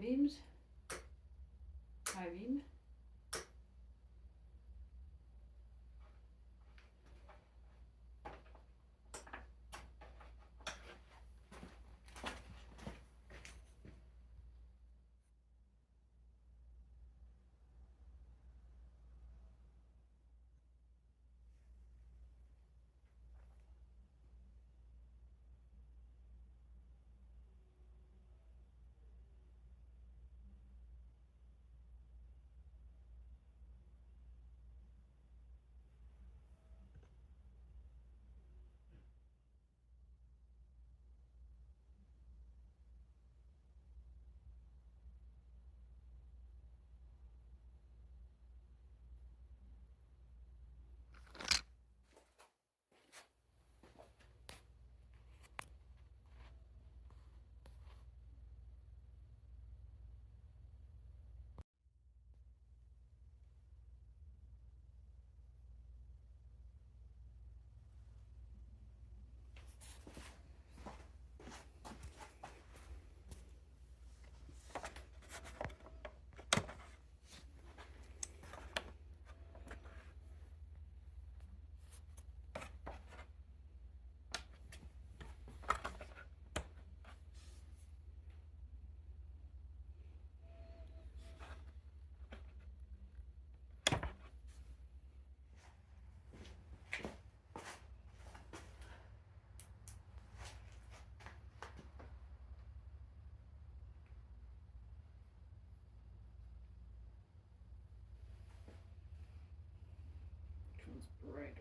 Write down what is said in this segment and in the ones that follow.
beams. High beam. Which one's brighter?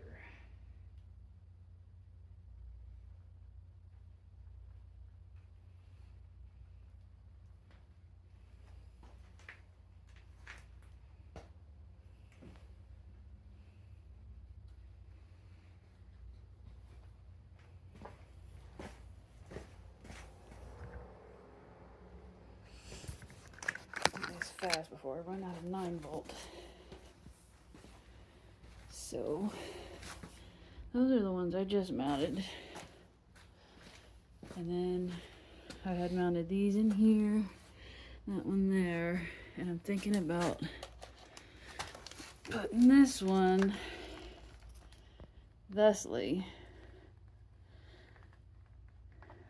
Fast before I run out of 9-volt. So those are the ones I just mounted, and then I had mounted these in here, that one there, and I'm thinking about putting this one thusly,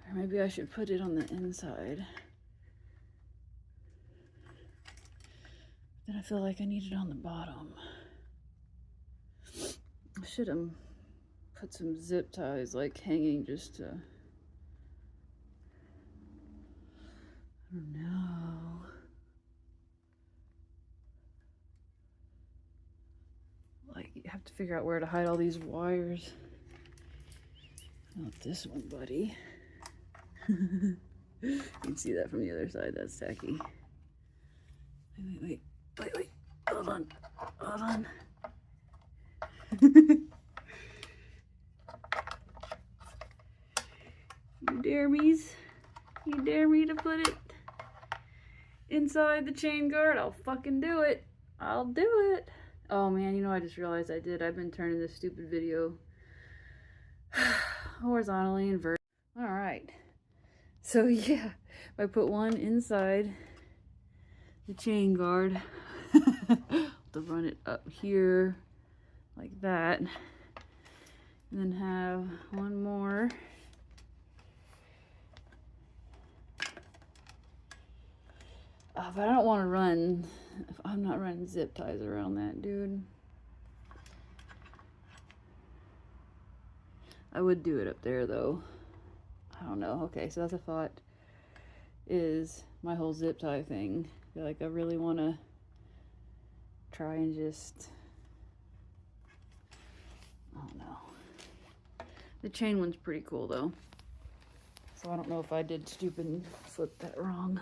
or maybe I should put it on the inside. Then I feel like I need it on the bottom. I should have put some zip ties like hanging just to, I don't know. Like, you have to figure out where to hide all these wires. Not this one, buddy. You can see that from the other side. That's tacky. Wait. Hold on. You dare me's? You dare me to put it inside the chain guard? I'll fucking do it. I'll do it. Oh man, you know, I just realized I've been turning this stupid video horizontally and vertically. Alright. So yeah, I put one inside the chain guard. To run it up here like that, and then have one more but I don't want to run, I'm not running zip ties around that, dude. I would do it up there though. I don't know. Okay, so that's a thought, is my whole zip tie thing. I feel like I really want to try and just, I don't know. The chain one's pretty cool though. So I don't know if I did stupid and flipped that wrong.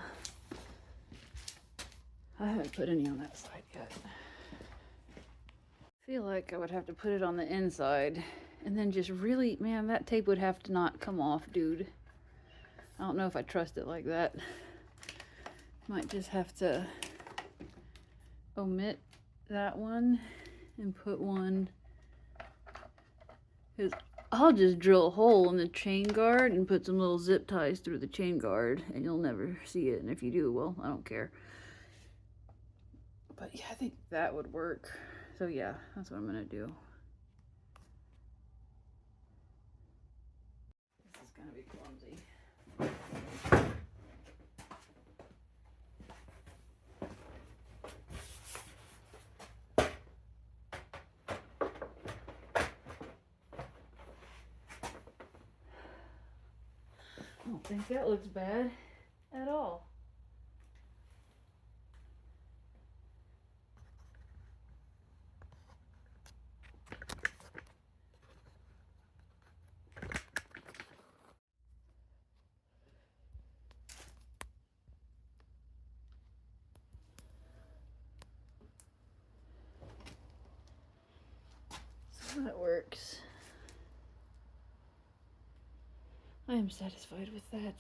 I haven't put any on that side yet. I feel like I would have to put it on the inside and then just really, man, that tape would have to not come off, dude. I don't know if I trust it like that. Might just have to omit that one and put one, because I'll just drill a hole in the chain guard and put some little zip ties through the chain guard, and you'll never see it. And if you do, well, I don't care. But yeah, I think that would work. So yeah, that's what I'm gonna do. This is gonna be clumsy. I don't think that looks bad at all. So that works. I am satisfied with that.